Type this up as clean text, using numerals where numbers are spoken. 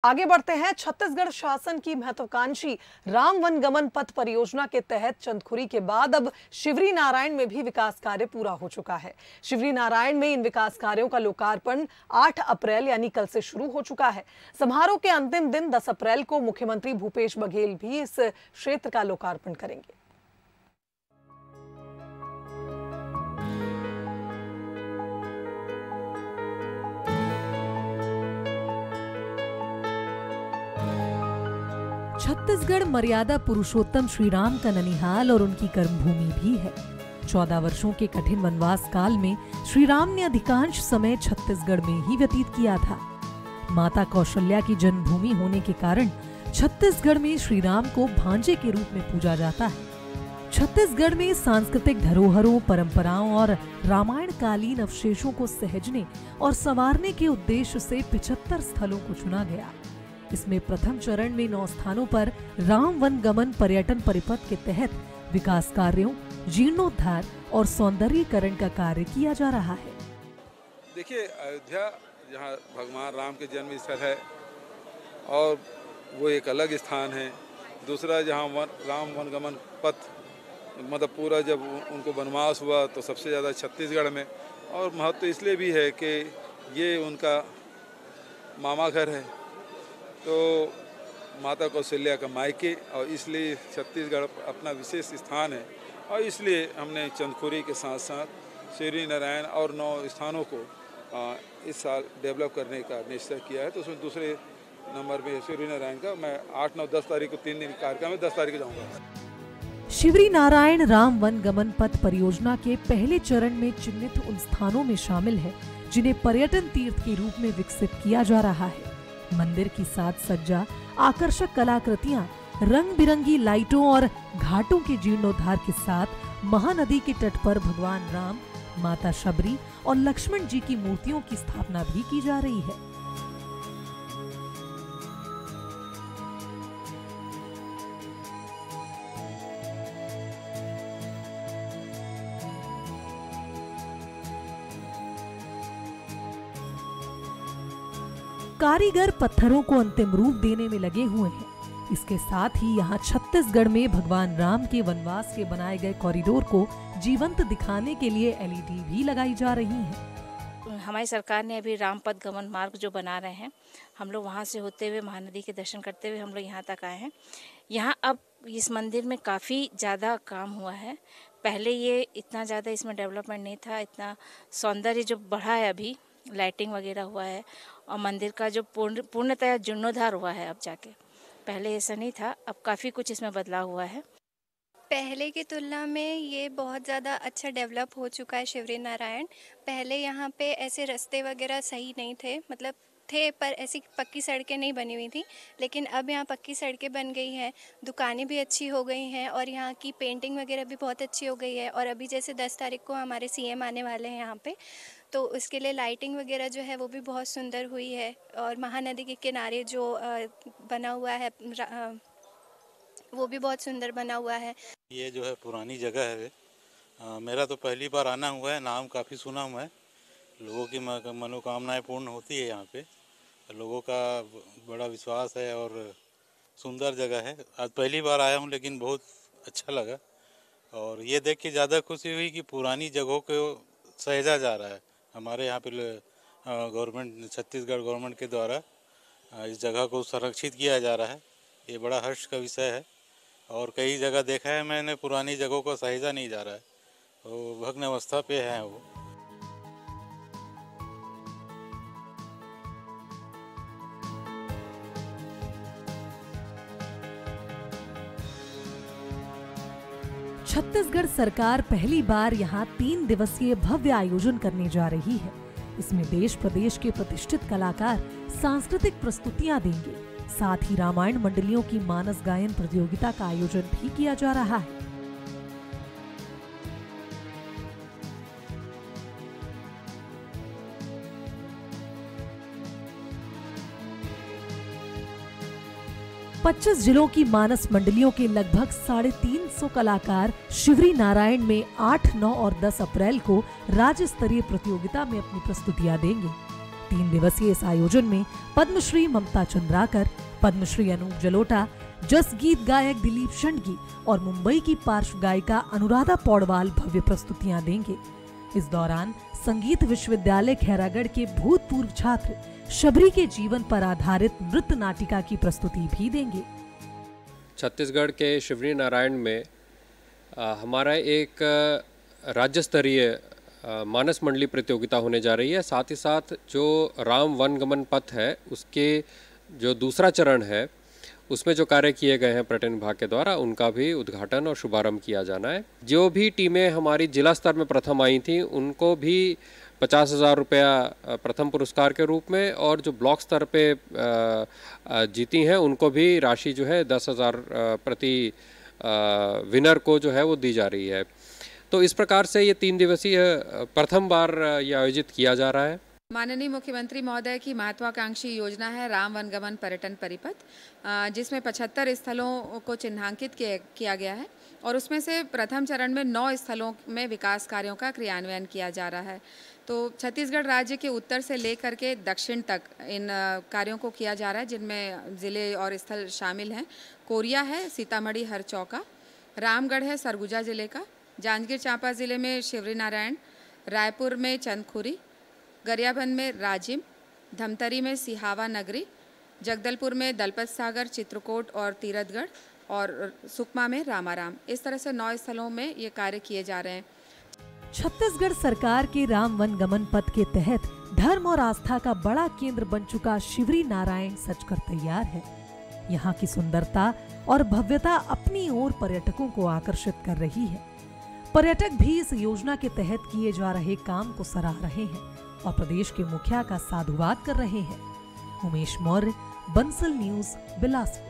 आगे बढ़ते हैं। छत्तीसगढ़ शासन की महत्वाकांक्षी राम वनगमन पथ परियोजना के तहत चंदखुरी के बाद अब शिवरी नारायण में भी विकास कार्य पूरा हो चुका है। शिवरी नारायण में इन विकास कार्यों का लोकार्पण 8 अप्रैल यानी कल से शुरू हो चुका है। समारोह के अंतिम दिन 10 अप्रैल को मुख्यमंत्री भूपेश बघेल भी इस क्षेत्र का लोकार्पण करेंगे। छत्तीसगढ़ मर्यादा पुरुषोत्तम श्री राम का ननिहाल और उनकी कर्मभूमि भी है। 14 वर्षों के कठिन वनवास काल में श्री राम ने अधिकांश समय छत्तीसगढ़ में ही व्यतीत किया था। माता कौशल्या की जन्मभूमि होने के कारण छत्तीसगढ़ में श्री राम को भांजे के रूप में पूजा जाता है। छत्तीसगढ़ में सांस्कृतिक धरोहरों, परंपराओं और रामायण कालीन अवशेषों को सहेजने और संवारने के उद्देश्य से 75 स्थलों को चुना गया। इसमें प्रथम चरण में 9 स्थानों पर राम वनगमन पर्यटन परिपथ के तहत विकास कार्यों, जीर्णोद्धार और सौंदर्यीकरण का कार्य किया जा रहा है। देखिए, अयोध्या जहाँ भगवान राम के जन्म स्थल है और वो एक अलग स्थान है। दूसरा जहाँ राम वनगमन पथ मतलब पूरा जब उनको वनवास हुआ तो सबसे ज़्यादा छत्तीसगढ़ में, और महत्व इसलिए भी है कि ये उनका मामा घर है, तो माता कौशल्या का मायके, और इसलिए छत्तीसगढ़ अपना विशेष स्थान है। और इसलिए हमने चंदखुरी के साथ साथ शिवरी नारायण और 9 स्थानों को इस साल डेवलप करने का निश्चय किया है। तो उसमें दूसरे नंबर में शिवरी नारायण का मैं 8, 9, 10 तारीख को 3 दिन कार्यक्रम में 10 तारीख को जाऊँगा। शिवरी नारायण राम वनगमन पथ परियोजना के पहले चरण में चिन्हित उन स्थानों में शामिल है जिन्हें पर्यटन तीर्थ के रूप में विकसित किया जा रहा है। मंदिर की साज सज्जा, आकर्षक कलाकृतियां, रंग बिरंगी लाइटों और घाटों के जीर्णोद्धार के साथ महानदी के तट पर भगवान राम, माता शबरी और लक्ष्मण जी की मूर्तियों की स्थापना भी की जा रही है। कारीगर पत्थरों को अंतिम रूप देने में लगे हुए हैं। इसके साथ ही यहाँ छत्तीसगढ़ में भगवान राम के वनवास के बनाए गए कॉरिडोर को जीवंत दिखाने के लिए LED भी लगाई जा रही है। हमारी सरकार ने अभी राम पथ गमन मार्ग जो बना रहे हैं, हम लोग वहाँ से होते हुए महानदी के दर्शन करते हुए हम लोग यहाँ तक आए हैं। यहाँ अब इस मंदिर में काफ़ी ज़्यादा काम हुआ है। पहले ये इतना ज़्यादा इसमें डेवलपमेंट नहीं था, इतना सौंदर्य जो बढ़ा है अभी, लाइटिंग वगैरह हुआ है और मंदिर का जो पूर्णतः जीर्णोद्धार हुआ है अब जाके। पहले ऐसा नहीं था, अब काफ़ी कुछ इसमें बदलाव हुआ है। पहले की तुलना में ये बहुत ज़्यादा अच्छा डेवलप हो चुका है शिवरी नारायण। पहले यहाँ पे ऐसे रास्ते वगैरह सही नहीं थे, मतलब थे पर ऐसी पक्की सड़कें नहीं बनी हुई थी, लेकिन अब यहाँ पक्की सड़कें बन गई हैं, दुकानें भी अच्छी हो गई हैं और यहाँ की पेंटिंग वगैरह भी बहुत अच्छी हो गई है। और अभी जैसे 10 तारीख को हमारे CM आने वाले हैं यहाँ पे, तो उसके लिए लाइटिंग वगैरह जो है वो भी बहुत सुंदर हुई है। और महानदी के किनारे जो बना हुआ है वो भी बहुत सुंदर बना हुआ है। ये जो है पुरानी जगह है, मेरा तो पहली बार आना हुआ है, नाम काफ़ी सुना हुआ है। लोगों की मनोकामनाएं पूर्ण होती है यहाँ पे, लोगों का बड़ा विश्वास है और सुंदर जगह है। आज पहली बार आया हूँ लेकिन बहुत अच्छा लगा, और ये देख के ज़्यादा खुशी हुई कि पुरानी जगहों को सहेजा जा रहा है। हमारे यहाँ पे गवर्नमेंट, छत्तीसगढ़ गवर्नमेंट के द्वारा इस जगह को संरक्षित किया जा रहा है। ये बड़ा हर्ष का विषय है, और कई जगह देखा है मैंने पुरानी जगहों को सहेजा नहीं जा रहा है, वो भग्न अवस्था पे है वो। छत्तीसगढ़ सरकार पहली बार यहाँ 3 दिवसीय भव्य आयोजन करने जा रही है। इसमें देश प्रदेश के प्रतिष्ठित कलाकार सांस्कृतिक प्रस्तुतियां देंगे। साथ ही रामायण मंडलियों की मानस गायन प्रतियोगिता का आयोजन भी किया जा रहा है। पच्चीस जिलों की मानस मंडलियों के लगभग 350 कलाकार शिवरी नारायण में 8, 9 और 10 अप्रैल को राज्य स्तरीय प्रतियोगिता में अपनी प्रस्तुतियां देंगे। 3 दिवसीय इस आयोजन में पद्मश्री ममता चंद्राकर, पद्मश्री अनूप जलोटा, जस गीत गायक दिलीप शंडगी और मुंबई की पार्श्व गायिका अनुराधा पौडवाल भव्य प्रस्तुतियां देंगे। इस दौरान संगीत विश्वविद्यालय खैरागढ़ के भूतपूर्व छात्र शबरी के जीवन पर आधारित नृत्य नाटिका की प्रस्तुति भी देंगे। छत्तीसगढ़ के शिवरी नारायण में हमारा एक राज्य स्तरीय मानस मंडली प्रतियोगिता होने जा रही है। साथ ही साथ जो राम वनगमन पथ है उसके जो दूसरा चरण है उसमें जो कार्य किए गए हैं पर्यटन विभाग के द्वारा, उनका भी उद्घाटन और शुभारंभ किया जाना है। जो भी टीमें हमारी जिला स्तर में प्रथम आई थी उनको भी 50,000 रुपया प्रथम पुरस्कार के रूप में, और जो ब्लॉक स्तर पे जीती हैं उनको भी राशि जो है 10,000 प्रति विनर को जो है वो दी जा रही है। तो इस प्रकार से ये 3 दिवसीय प्रथम बार ये आयोजित किया जा रहा है। माननीय मुख्यमंत्री महोदय की महत्वाकांक्षी योजना है राम वनगमन पर्यटन परिपथ, जिसमें 75 स्थलों को चिन्हांकित किया गया है और उसमें से प्रथम चरण में 9 स्थलों में विकास कार्यों का क्रियान्वयन किया जा रहा है। तो छत्तीसगढ़ राज्य के उत्तर से लेकर के दक्षिण तक इन कार्यों को किया जा रहा है, जिनमें ज़िले और स्थल शामिल हैं। कोरिया है सीतामढ़ी हरचौका, रामगढ़ है सरगुजा जिले का, जांजगीर चांपा ज़िले में शिवरी नारायण, रायपुर में चंदखुरी, गरियाबंद में राजिम, धमतरी में सिहावा नगरी, जगदलपुर में दलपत सागर, चित्रकूट और तीरथगढ़ और सुकमा में रामाराम। इस तरह से 9 स्थलों में ये कार्य किए जा रहे हैं। छत्तीसगढ़ सरकार के राम वनगमन पथ के तहत धर्म और आस्था का बड़ा केंद्र बन चुका शिवरी नारायण सजकर तैयार है। यहाँ की सुंदरता और भव्यता अपनी ओर पर्यटकों को आकर्षित कर रही है। पर्यटक भी इस योजना के तहत किए जा रहे काम को सराह रहे हैं और प्रदेश के मुखिया का साधुवाद कर रहे हैं। उमेश मौर्य, बंसल न्यूज, बिलासपुर।